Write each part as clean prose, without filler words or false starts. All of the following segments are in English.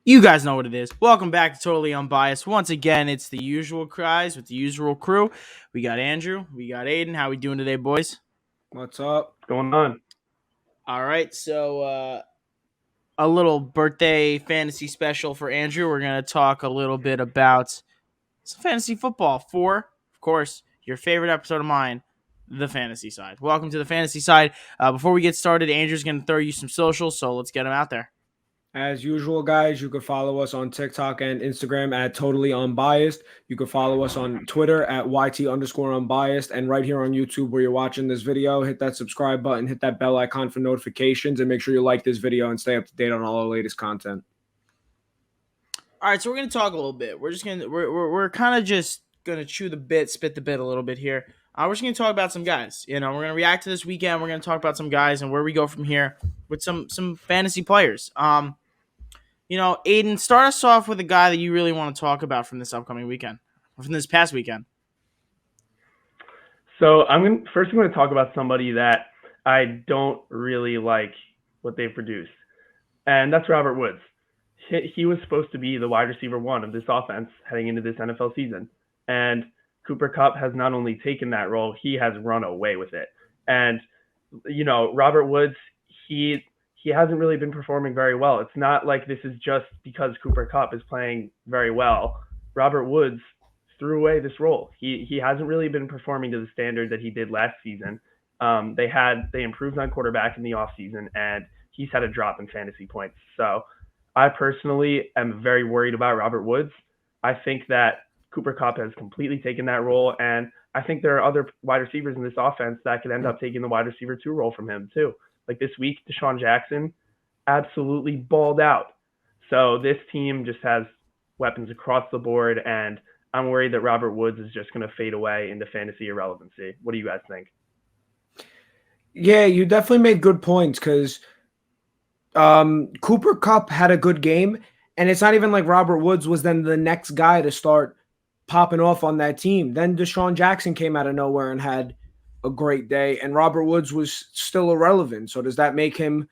You guys know what it is. Welcome back to Totally Unbiased. Once again, it's the usual guys with the usual crew. We got Andrew, we got Aidan. How we doing today, boys? What's up? What's going on? All right, so a little birthday fantasy special for Andrew. We're gonna talk a little bit about some fantasy football for, of course, your favorite episode of mine, the fantasy side. Welcome to the fantasy side. Before we get started, Andrew's gonna throw you some socials, so let's get him out there. As usual, guys, you can follow us on TikTok and Instagram at Totally Unbiased. You can follow us on Twitter at YT_unbiased. And right here on YouTube where you're watching this video, hit that subscribe button, hit that bell icon for notifications, and make sure you like this video and stay up to date on all our latest content. All right, so we're gonna talk a little bit. We're kind of just gonna chew the bit, spit the bit a little bit here. We're just gonna talk about some guys. We're gonna react to this weekend. We're gonna talk about some guys and where we go from here with some fantasy players. Aidan, start us off with a guy that you really want to talk about from this upcoming weekend, or from this past weekend. So I'm going to talk about somebody that I don't really like what they've produced, and that's Robert Woods. He was supposed to be the wide receiver one of this offense heading into this NFL season, and Cooper Kupp has not only taken that role, he has run away with it. And Robert Woods, he hasn't really been performing very well. It's not like this is just because Cooper Kupp is playing very well. Robert Woods threw away this role. He hasn't really been performing to the standard that he did last season. They improved on quarterback in the offseason, and he's had a drop in fantasy points. So I personally am very worried about Robert Woods. I think that Cooper Kupp has completely taken that role, and I think there are other wide receivers in this offense that could end up taking the wide receiver 2 role from him too. Like this week, Deshaun Jackson absolutely balled out. So this team just has weapons across the board, and I'm worried that Robert Woods is just going to fade away into fantasy irrelevancy. What do you guys think? Yeah, you definitely made good points because Cooper Kupp had a good game, and it's not even like Robert Woods was then the next guy to start popping off on that team. Then Deshaun Jackson came out of nowhere and had a great day, and Robert Woods was still irrelevant. So does that make him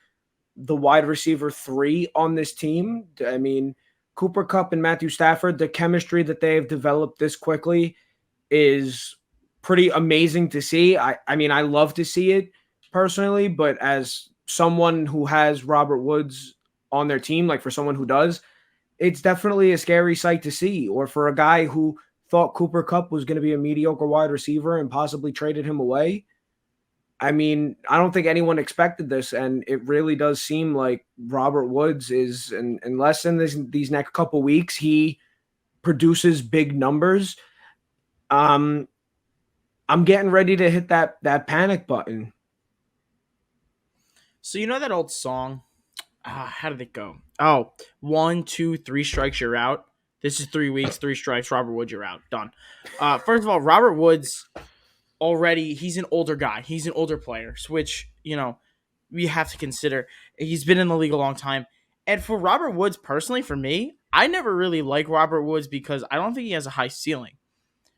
the wide receiver 3 on this team? I mean, Cooper Kupp and Matthew Stafford, the chemistry that they have developed this quickly is pretty amazing to see. I mean, I love to see it personally, but as someone who has Robert Woods on their team, like for someone who does, it's definitely a scary sight to see. Or for a guy who thought Cooper Kupp was going to be a mediocre wide receiver and possibly traded him away. I mean, I don't think anyone expected this, and it really does seem like Robert Woods is, unless in these next couple weeks he produces big numbers, I'm getting ready to hit that panic button. So you know that old song? How did it go? Oh, 1, 2, 3 strikes, you're out. This is 3 weeks, 3 strikes. Robert Woods, you're out. Done. First of all, Robert Woods already, he's an older guy. He's an older player, which, we have to consider. He's been in the league a long time. And for Robert Woods, personally, for me, I never really liked Robert Woods because I don't think he has a high ceiling.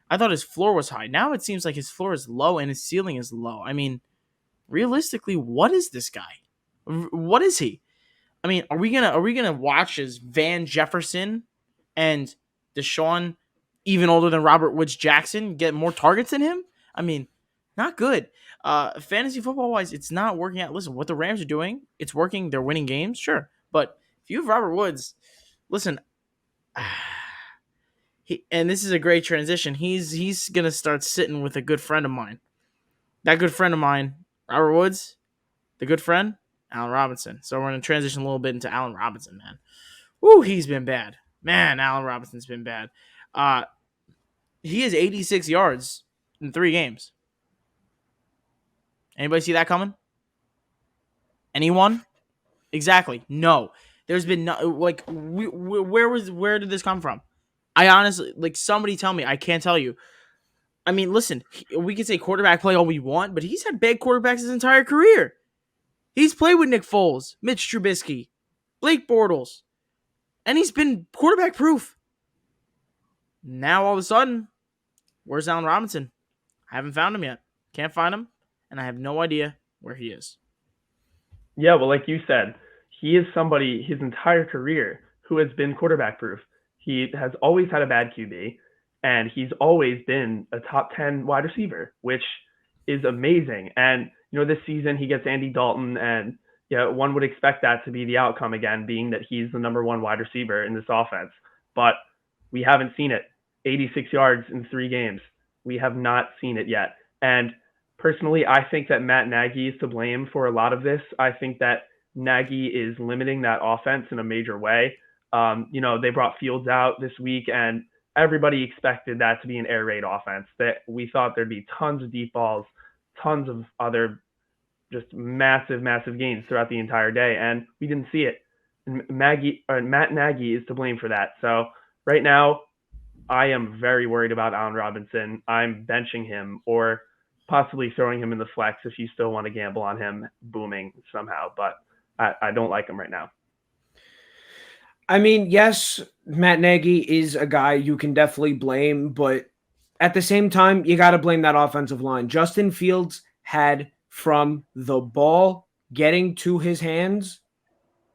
I thought his floor was high. Now it seems like his floor is low and his ceiling is low. I mean, realistically, what is this guy? What is he? I mean, are we gonna watch as Van Jefferson and Deshaun, even older than Robert Woods Jackson, get more targets than him? I mean, not good. Fantasy football wise, it's not working out. Listen, what the Rams are doing, it's working. They're winning games, sure. But if you have Robert Woods, listen, and this is a great transition. He's gonna start sitting with a good friend of mine. That good friend of mine, Robert Woods, the good friend, Allen Robinson. So we're going to transition a little bit into Allen Robinson, man. Woo, he's been bad. Man, Allen Robinson's been bad. He has 86 yards in 3 games. Anybody see that coming? Anyone? Exactly. No. There's been no, like, where did this come from? I honestly, like, somebody tell me. I can't tell you. I mean, listen, we can say quarterback play all we want, but he's had bad quarterbacks his entire career. He's played with Nick Foles, Mitch Trubisky, Blake Bortles, and he's been quarterback proof. Now all of a sudden, where's Allen Robinson? I haven't found him yet. Can't find him, and I have no idea where he is. Yeah, well, like you said, he is somebody his entire career who has been quarterback proof. He has always had a bad QB, and he's always been a top 10 wide receiver, which is amazing. And, this season he gets Andy Dalton, and one would expect that to be the outcome again, being that he's the number one wide receiver in this offense. But we haven't seen it. 86 yards in 3 games. We have not seen it yet. And personally, I think that Matt Nagy is to blame for a lot of this. I think that Nagy is limiting that offense in a major way. They brought Fields out this week, and everybody expected that to be an air raid offense. That we thought there'd be tons of deep balls, tons of other just massive, massive gains throughout the entire day, and we didn't see it. And Matt Nagy is to blame for that. So right now, I am very worried about Allen Robinson. I'm benching him or possibly throwing him in the flex if you still want to gamble on him booming somehow. But I don't like him right now. I mean, yes, Matt Nagy is a guy you can definitely blame, but at the same time, you got to blame that offensive line. Justin Fields had, from the ball getting to his hands,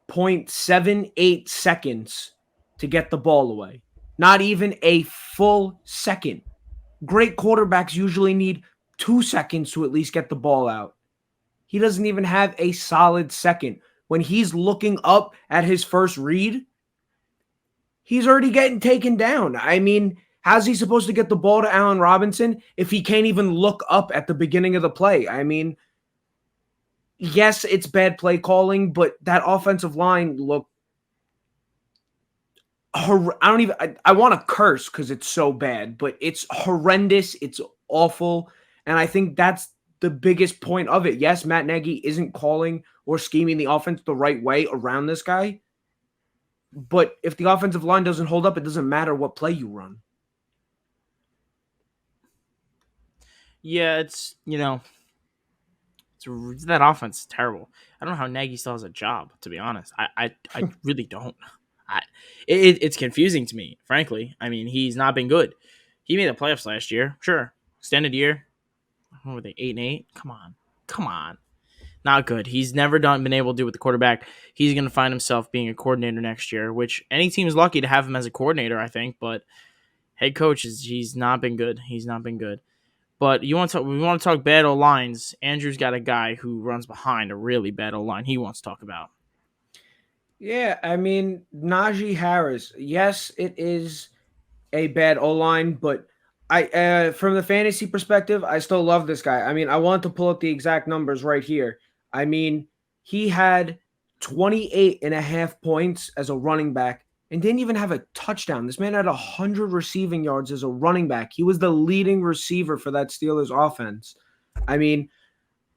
0.78 seconds to get the ball away. Not even a full second. Great quarterbacks usually need 2 seconds to at least get the ball out. He doesn't even have a solid second. When he's looking up at his first read, he's already getting taken down. I mean, how's he supposed to get the ball to Allen Robinson if he can't even look up at the beginning of the play? I mean, yes, it's bad play calling, but that offensive line looked I want to curse because it's so bad, but it's horrendous. It's awful. And I think that's the biggest point of it. Yes, Matt Nagy isn't calling or scheming the offense the right way around this guy. But if the offensive line doesn't hold up, it doesn't matter what play you run. Yeah, it's that offense is terrible. I don't know how Nagy still has a job, to be honest. I really don't. It's confusing to me, frankly. I mean, he's not been good. He made the playoffs last year, sure. Extended year. What were they, 8-8? Come on. Not good. He's never been able to do with the quarterback. He's going to find himself being a coordinator next year, which any team is lucky to have him as a coordinator, I think. But head coach, he's not been good. He's not been good. But we want to talk bad O-lines. Andrew's got a guy who runs behind a really bad O-line he wants to talk about. Yeah, I mean, Najee Harris. Yes, it is a bad O-line, but from the fantasy perspective, I still love this guy. I mean, I want to pull up the exact numbers right here. I mean, he had 28.5 points as a running back and didn't even have a touchdown. This man had 100 receiving yards as a running back. He was the leading receiver for that Steelers offense. I mean,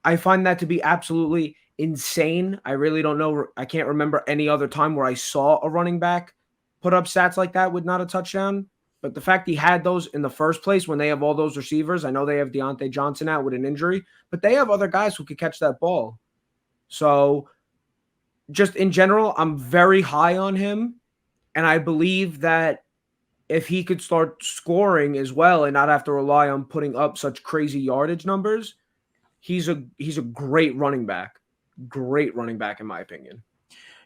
I find that to be absolutely insane. I really don't know. I can't remember any other time where I saw a running back put up stats like that with not a touchdown. But the fact he had those in the first place when they have all those receivers, I know they have Deontay Johnson out with an injury, but they have other guys who could catch that ball. So just in general, I'm very high on him. And I believe that if he could start scoring as well and not have to rely on putting up such crazy yardage numbers, he's a great running back. Great running back, in my opinion.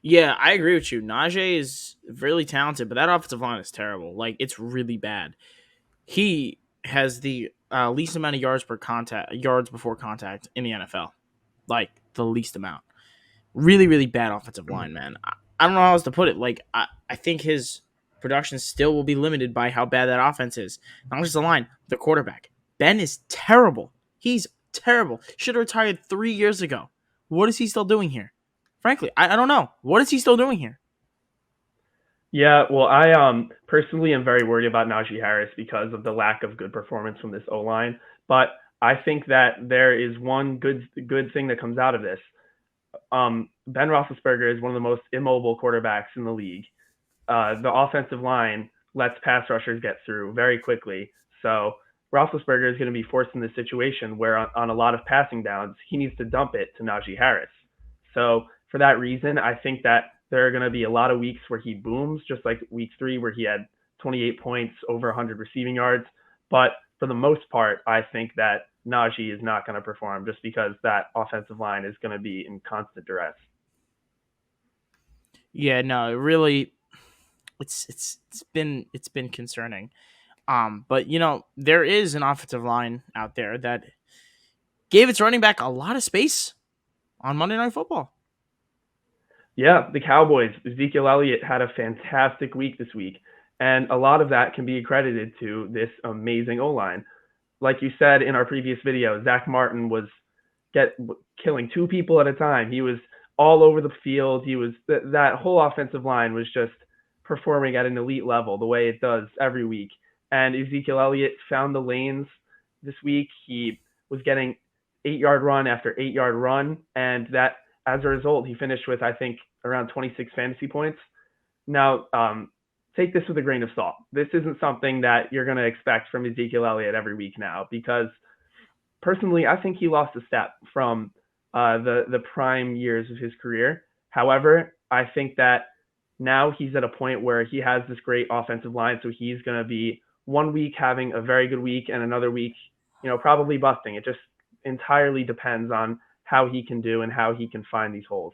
Yeah, I agree with you. Najee is really talented, but that offensive line is terrible. Like, it's really bad. He has the least amount of yards before contact in the NFL. Like, the least amount. Really, really bad offensive line, man. I don't know how else to put it. Like, I think his production still will be limited by how bad that offense is. Not just the line, the quarterback. Ben is terrible. He's terrible. Should have retired 3 years ago. What is he still doing here? Frankly, I don't know. What is he still doing here? Yeah, well, I personally am very worried about Najee Harris because of the lack of good performance from this O-line. But I think that there is one good thing that comes out of this. Ben Roethlisberger is one of the most immobile quarterbacks in the league. The offensive line lets pass rushers get through very quickly. So Roethlisberger is going to be forced in this situation where on a lot of passing downs, he needs to dump it to Najee Harris. So for that reason, I think that there are going to be a lot of weeks where he booms, just like week 3 where he had 28 points, over 100 receiving yards. But for the most part, I think that Najee is not going to perform just because that offensive line is going to be in constant duress. Yeah, no, it really, it's been concerning. But there is an offensive line out there that gave its running back a lot of space on Monday Night Football. Yeah, the Cowboys. Ezekiel Elliott had a fantastic week this week, and a lot of that can be accredited to this amazing O-line. Like you said in our previous video, Zach Martin was killing two people at a time. He was all over the field. He was that whole offensive line was just performing at an elite level the way it does every week. And Ezekiel Elliott found the lanes this week. He was getting 8-yard run after 8-yard run, and that as a result, he finished with, I think, around 26 fantasy points. Now, take this with a grain of salt. This isn't something that you're going to expect from Ezekiel Elliott every week now, because personally, I think he lost a step from the prime years of his career. However, I think that now he's at a point where he has this great offensive line, so he's going to be one week having a very good week and another week, probably busting. It just entirely depends on how he can do and how he can find these holes.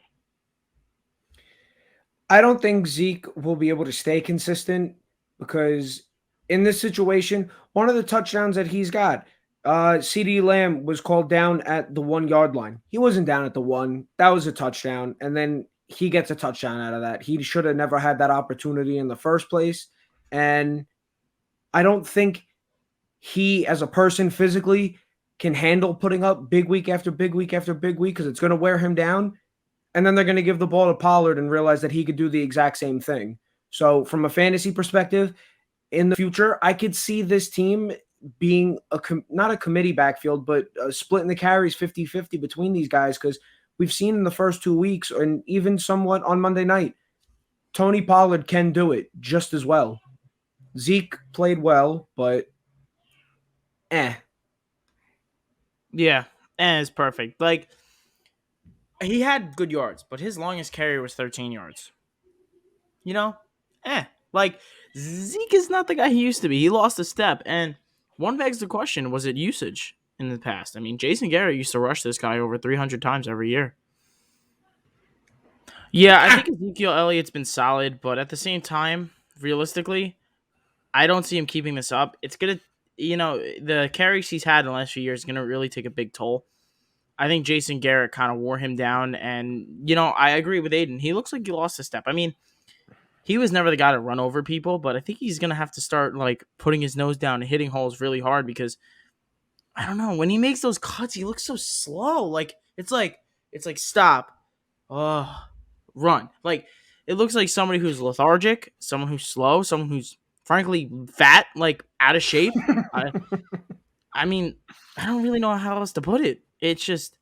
I don't think Zeke will be able to stay consistent because in this situation, one of the touchdowns that he's got, CeeDee Lamb was called down at the 1-yard line. He wasn't down at the 1. That was a touchdown. And then he gets a touchdown out of that. He should have never had that opportunity in the first place. And I don't think he, as a person physically, can handle putting up big week after big week after big week because it's going to wear him down. And then they're going to give the ball to Pollard and realize that he could do the exact same thing. So from a fantasy perspective, in the future, I could see this team being not a committee backfield, but splitting the carries 50-50 between these guys, because we've seen in the first 2 weeks, and even somewhat on Monday night, Tony Pollard can do it just as well. Zeke played well, but Yeah, it's perfect. Like, he had good yards, but his longest carry was 13 yards. Like, Zeke is not the guy he used to be. He lost a step, and one begs the question, was it usage in the past? I mean, Jason Garrett used to rush this guy over 300 times every year. Yeah, I think Ezekiel Elliott's been solid, but at the same time, realistically, I don't see him keeping this up. It's going to, the carries he's had in the last few years is going to really take a big toll. I think Jason Garrett kind of wore him down, and, I agree with Aidan. He looks like he lost a step. I mean, he was never the guy to run over people, but I think he's going to have to start, putting his nose down and hitting holes really hard because, I don't know, when he makes those cuts, he looks so slow. It's like stop. Run. It looks like somebody who's lethargic, someone who's slow, someone who's, frankly, fat, out of shape. I mean, I don't really know how else to put it. It's just,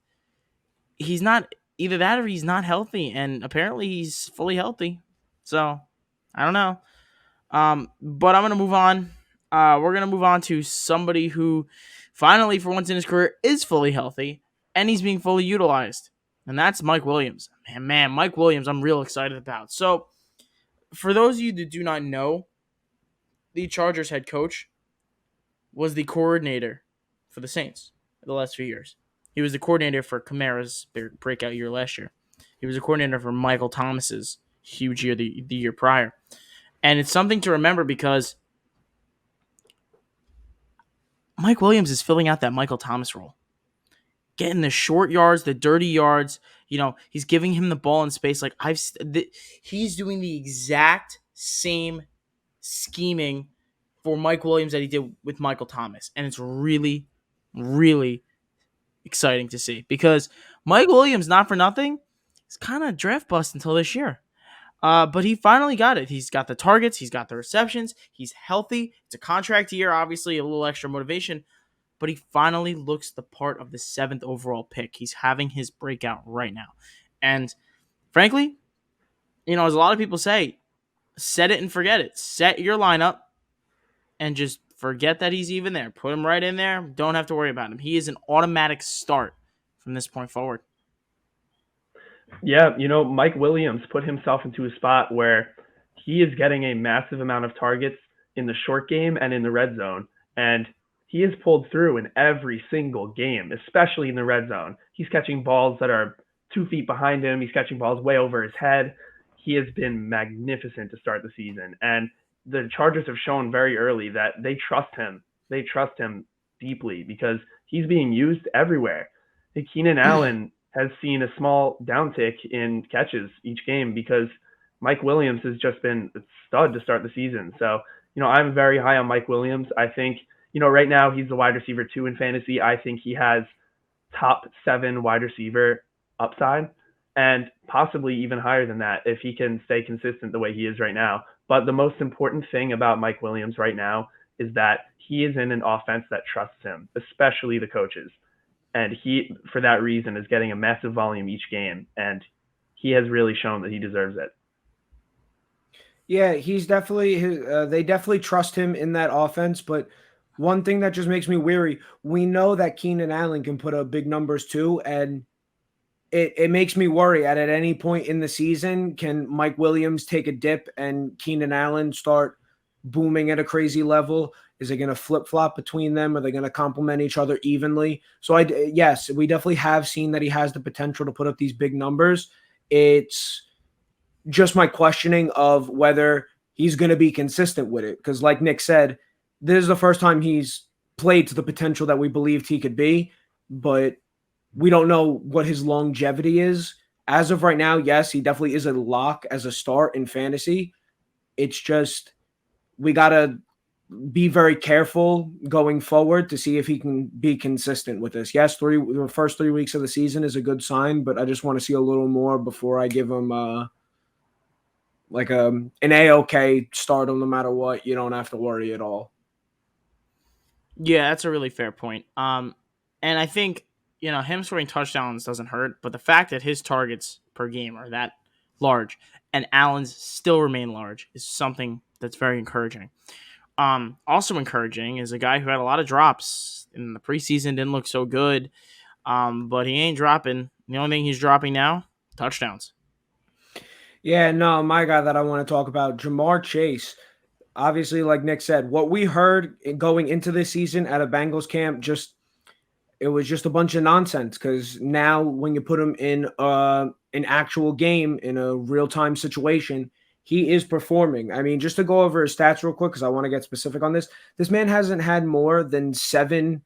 he's not either that or he's not healthy, and apparently he's fully healthy. So, I don't know. But I'm going to move on. We're going to move on to somebody who finally, for once in his career, is fully healthy, and he's being fully utilized. And that's Mike Williams. Man, Mike Williams, I'm real excited about. So, for those of you that do not know, the Chargers head coach was the coordinator for the Saints the last few years. He was the coordinator for Kamara's breakout year last year. He was a coordinator for Michael Thomas's huge year the year prior. And it's something to remember because Mike Williams is filling out that Michael Thomas role. Getting the short yards, the dirty yards. He's giving him the ball in space. He's doing the exact same scheming for Mike Williams that he did with Michael Thomas. And it's really, really exciting to see because Mike Williams, not for nothing, is kind of draft bust until this year. But he finally got it. He's got the targets. He's got the receptions. He's healthy. It's a contract year, obviously, a little extra motivation. But he finally looks the part of the 7th overall pick. He's having his breakout right now. And frankly, as a lot of people say, set it and forget it. Set your lineup and just forget that he's even there. Put him right in there. Don't have to worry about him. He is an automatic start from this point forward. Yeah, Mike Williams put himself into a spot where he is getting a massive amount of targets in the short game and in the red zone. And he has pulled through in every single game, especially in the red zone. He's catching balls that are 2 feet behind him. He's catching balls way over his head. he has been magnificent to start the season. And the Chargers have shown very early that they trust him. They trust him deeply because he's being used everywhere. Keenan Allen has seen a small downtick in catches each game because Mike Williams has just been a stud to start the season. So, I'm very high on Mike Williams. I think, right now he's the wide receiver 2 in fantasy. I think he has top 7 wide receiver upside and possibly even higher than that if he can stay consistent the way he is right now. But the most important thing about Mike Williams right now is that he is in an offense that trusts him, especially the coaches. And he, for that reason, is getting a massive volume each game. And he has really shown that he deserves it. Yeah, he's definitely they definitely trust him in that offense. But one thing that just makes me weary, we know that Keenan Allen can put up big numbers too, and it makes me worry at any point in the season, can Mike Williams take a dip and Keenan Allen start booming at a crazy level? Is it going to flip-flop between them? Are they going to complement each other evenly? So, yes, we definitely have seen that he has the potential to put up these big numbers. It's just my questioning of whether he's going to be consistent with it. Because like Nick said, this is the first time he's played to the potential that we believed he could be, but we don't know what his longevity is. As of right now, yes, he definitely is a lock as a start in fantasy. It's just we got to be very careful going forward to see if he can be consistent with this. Yes, the first 3 weeks of the season is a good sign, but I just want to see a little more before I give him an A-OK stardom. No matter what, you don't have to worry at all. Yeah, that's a really fair point. And I think, him scoring touchdowns doesn't hurt, but the fact that his targets per game are that large and Allen's still remain large is something that's very encouraging. Also encouraging is a guy who had a lot of drops in the preseason, didn't look so good, but he ain't dropping. The only thing he's dropping now, touchdowns. Yeah, no, my guy that I want to talk about, Jamar Chase. Obviously, like Nick said, what we heard going into this season at a Bengals camp, it was just a bunch of nonsense. Because now, when you put him in an actual game in a real-time situation, he is performing. I mean, just to go over his stats real quick, because I want to get specific on this. This man hasn't had more than 7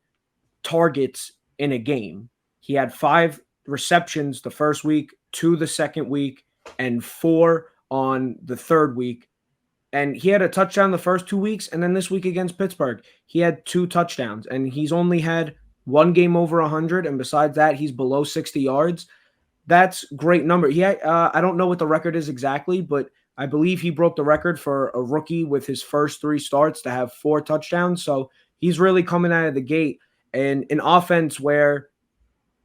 targets in a game. He had 5 receptions the first week, 2 the second week, and 4 on the third week. And he had a touchdown the first 2 weeks, and then this week against Pittsburgh, he had 2 touchdowns, and he's only had 1 game over 100, and besides that, he's below 60 yards. That's great number. I don't know what the record is exactly, but I believe he broke the record for a rookie with his first 3 starts to have 4 touchdowns. So he's really coming out of the gate. And an offense where,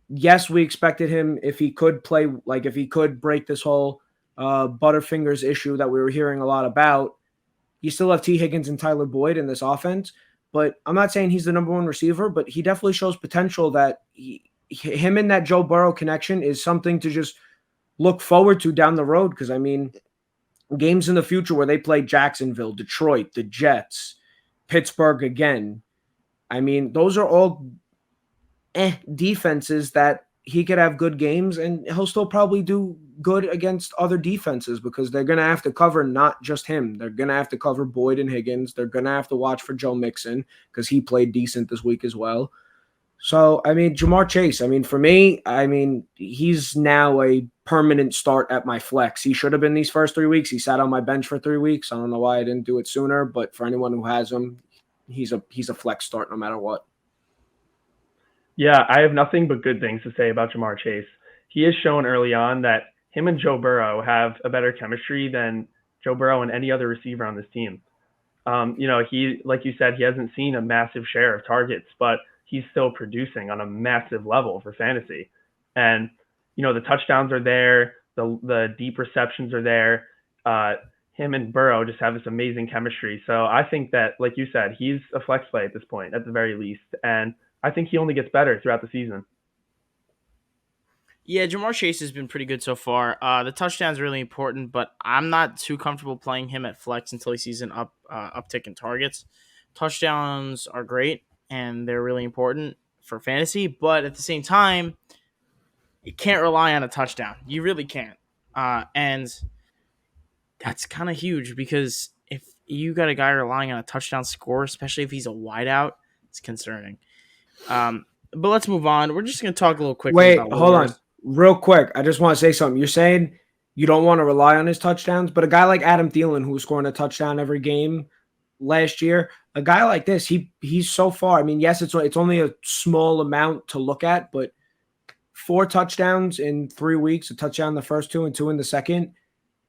yes, we expected him if he could play, like if he could break this whole Butterfingers issue that we were hearing a lot about. You still have T. Higgins and Tyler Boyd in this offense, but I'm not saying he's the number 1 receiver, but he definitely shows potential that him and that Joe Burrow connection is something to just look forward to down the road. Because, I mean, games in the future where they play Jacksonville, Detroit, the Jets, Pittsburgh again, I mean, those are all defenses that he could have good games, and he'll still probably do good against other defenses because they're going to have to cover not just him. They're going to have to cover Boyd and Higgins. They're going to have to watch for Joe Mixon because he played decent this week as well. So, I mean, Jamar Chase, I mean, for me, I mean, he's now a permanent start at my flex. He should have been these first 3 weeks. He sat on my bench for 3 weeks. I don't know why I didn't do it sooner, but for anyone who has him, he's a flex start no matter what. Yeah, I have nothing but good things to say about Jamar Chase. He has shown early on that him and Joe Burrow have a better chemistry than Joe Burrow and any other receiver on this team. He, like you said, he hasn't seen a massive share of targets, but he's still producing on a massive level for fantasy. And, the touchdowns are there, the deep receptions are there. Him and Burrow just have this amazing chemistry. So I think that, like you said, he's a flex play at this point, at the very least. And I think he only gets better throughout the season. Yeah, Jamar Chase has been pretty good so far. The touchdown's really important, but I'm not too comfortable playing him at flex until he sees an uptick in targets. Touchdowns are great, and they're really important for fantasy, but at the same time, you can't rely on a touchdown. You really can't. And That's kind of huge because if you got a guy relying on a touchdown score, especially if he's a wideout, it's concerning. But let's move on. We're just going to talk a little quickly Wait, about hold on. waivers. Real quick. I just want to say something. You're saying you don't want to rely on his touchdowns, but a guy like Adam Thielen, who was scoring a touchdown every game last year, a guy like this, he's so far. I mean, yes, it's only a small amount to look at, but 4 touchdowns in 3 weeks, a touchdown the first 2 and 2 in the second.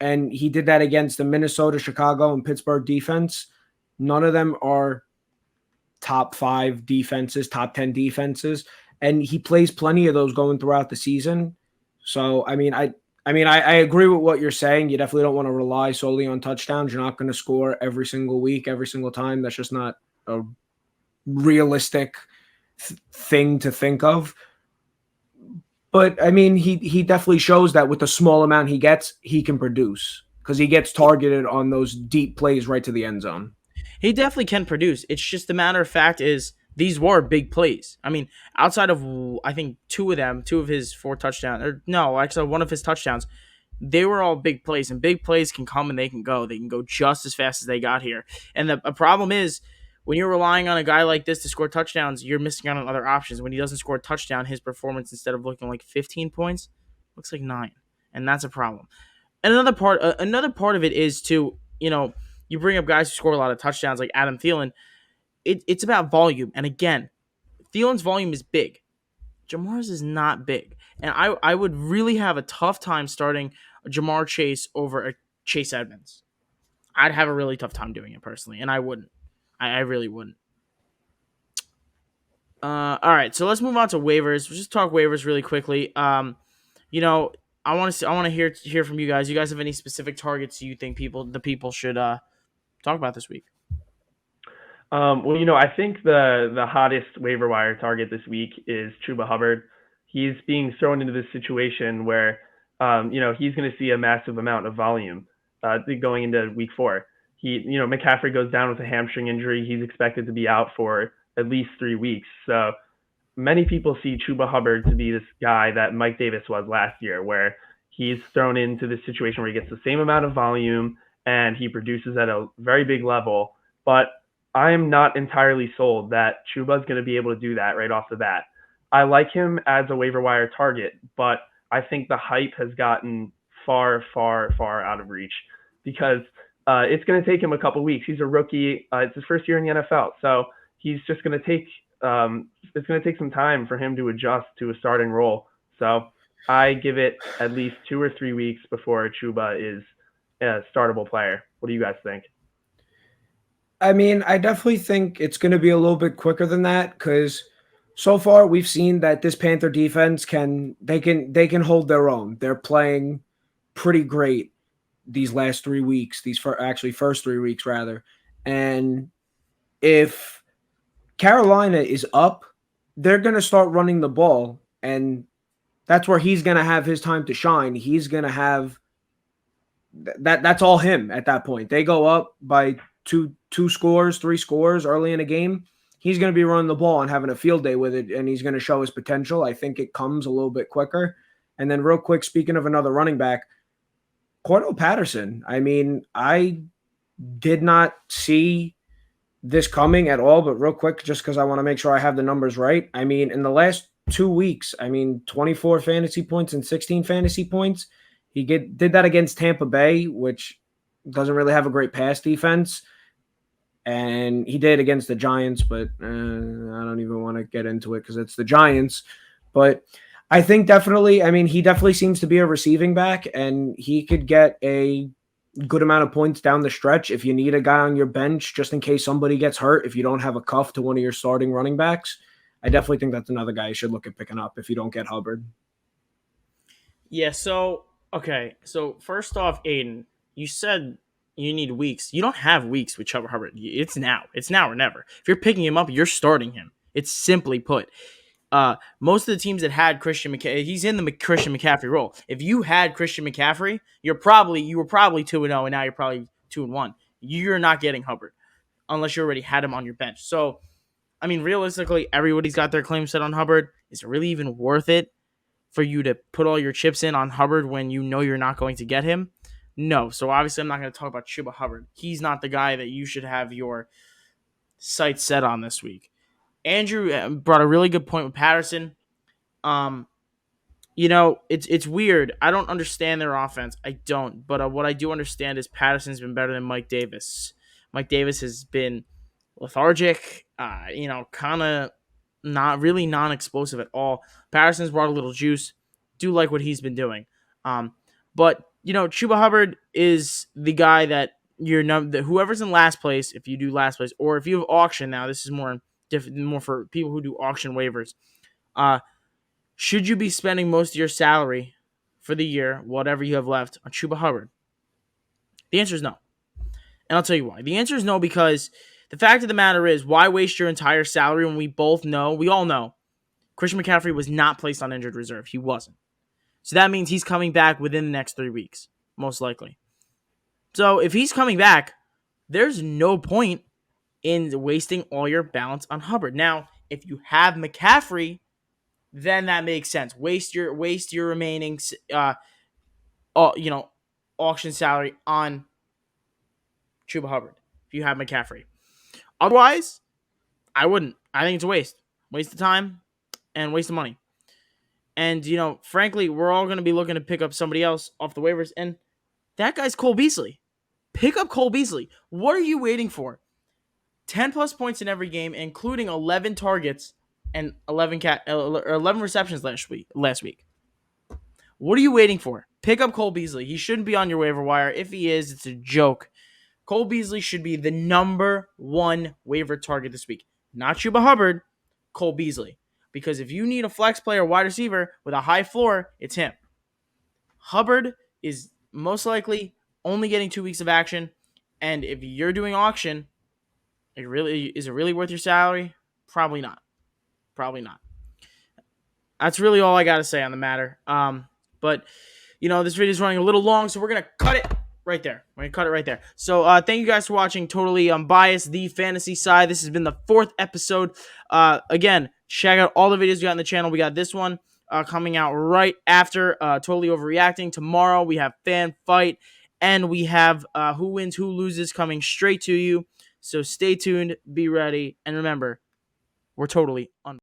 And he did that against the Minnesota, Chicago, and Pittsburgh defense. None of them are top 5 defenses, top 10 defenses. And he plays plenty of those going throughout the season. So, I agree with what you're saying. You definitely don't want to rely solely on touchdowns. You're not going to score every single week, every single time. That's just not a realistic thing to think of. But, I mean, he definitely shows that with the small amount he gets, he can produce because he gets targeted on those deep plays right to the end zone. He definitely can produce. It's just the matter of fact is these were big plays. I mean, outside of, I think, 2 of his 4 touchdowns, or no, actually 1 of his touchdowns, they were all big plays, and big plays can come and they can go. They can go just as fast as they got here. And the problem is, when you're relying on a guy like this to score touchdowns, you're missing out on other options. When he doesn't score a touchdown, his performance, instead of looking like 15 points, looks like 9. And that's a problem. And another part of it is to, you bring up guys who score a lot of touchdowns like Adam Thielen. It's about volume. And again, Thielen's volume is big. Jamar's is not big. And I would really have a tough time starting a Jamar Chase over a Chase Edmonds. I'd have a really tough time doing it personally, and I wouldn't. I really wouldn't. All right, so let's move on to waivers. We'll just talk waivers really quickly. I want to hear from you guys. You guys have any specific targets you think the people should talk about this week? I think the hottest waiver wire target this week is Chuba Hubbard. He's being thrown into this situation where, he's going to see a massive amount of volume going into week 4. McCaffrey goes down with a hamstring injury. He's expected to be out for at least 3 weeks. So many people see Chuba Hubbard to be this guy that Mike Davis was last year, where he's thrown into this situation where he gets the same amount of volume and he produces at a very big level. But I am not entirely sold that Chuba is going to be able to do that right off the bat. I like him as a waiver wire target, but I think the hype has gotten far, far, far out of reach because it's going to take him a couple weeks. He's a rookie. It's his first year in the NFL. So he's just going to take it's going to take some time for him to adjust to a starting role. So I give it at least 2 or 3 weeks before Chuba is a startable player. What do you guys think? I mean, I definitely think it's going to be a little bit quicker than that because so far we've seen that this Panther defense can hold their own. They're playing pretty great these last 3 weeks, first 3 weeks rather. And if Carolina is up, they're going to start running the ball, and that's where he's going to have his time to shine. He's going to have that's all him at that point. They go up by two scores, 3 scores early in a game. He's going to be running the ball and having a field day with it, and he's going to show his potential. I think it comes a little bit quicker. And then real quick, speaking of another running back, Cordell Patterson. I mean, I did not see this coming at all, but real quick, just because I want to make sure I have the numbers right. I mean, in the last 2 weeks, 24 fantasy points and 16 fantasy points. He did that against Tampa Bay, which doesn't really have a great pass defense. And he did against the Giants, but I don't even want to get into it because it's the Giants. But I think he definitely seems to be a receiving back, and he could get a good amount of points down the stretch if you need a guy on your bench just in case somebody gets hurt, if you don't have a cuff to one of your starting running backs. I definitely think that's another guy you should look at picking up if you don't get Hubbard. Yeah, so first off, Aidan, you said you need weeks. You don't have weeks with Chuba Hubbard. It's now. It's now or never. If you're picking him up, you're starting him. It's simply put. Most of the teams that had Christian McCaffrey, he's in the Christian McCaffrey role. If you had Christian McCaffrey, you were probably 2-0, and now you're probably 2-1. You're not getting Hubbard unless you already had him on your bench. So, realistically, everybody's got their claim set on Hubbard. Is it really even worth it for you to put all your chips in on Hubbard when you know you're not going to get him? No. So obviously I'm not going to talk about Chuba Hubbard. He's not the guy that you should have your sights set on this week. Andrew brought a really good point with Patterson. It's weird. I don't understand their offense. I don't. But what I do understand is Patterson's been better than Mike Davis. Mike Davis has been lethargic, kind of not really non-explosive at all. Patterson's brought a little juice. Do like what he's been doing. But Chuba Hubbard is the guy that whoever's in last place, if you do last place, or if you have auction now, this is more for people who do auction waivers. Should you be spending most of your salary for the year, whatever you have left, on Chuba Hubbard? The answer is no. And I'll tell you why. The answer is no because the fact of the matter is, why waste your entire salary when we all know, Christian McCaffrey was not placed on injured reserve. He wasn't. So that means he's coming back within the next 3 weeks, most likely. So if he's coming back, there's no point in wasting all your balance on Hubbard. Now, if you have McCaffrey, then that makes sense. Waste your remaining, auction salary on Chuba Hubbard if you have McCaffrey. Otherwise, I wouldn't. I think it's a waste. Waste of time and waste of money. And, frankly, we're all going to be looking to pick up somebody else off the waivers. And that guy's Cole Beasley. Pick up Cole Beasley. What are you waiting for? 10-plus points in every game, including 11 targets and 11 receptions last week. What are you waiting for? Pick up Cole Beasley. He shouldn't be on your waiver wire. If he is, it's a joke. Cole Beasley should be the number 1 waiver target this week. Not Chuba Hubbard, Cole Beasley. Because if you need a flex player, wide receiver with a high floor, it's him. Hubbard is most likely only getting 2 weeks of action. And if you're doing auction, is it really worth your salary? Probably not. That's really all I got to say on the matter. But this video is running a little long, so we're going to cut it right there. So thank you guys for watching Totally Unbiased, the fantasy side. This has been the 4th episode. Again, check out all the videos we got on the channel. We got this one coming out right after Totally Overreacting. Tomorrow we have Fan Fight, and we have Who Wins, Who Loses coming straight to you. So stay tuned, be ready, and remember, we're totally unbiased.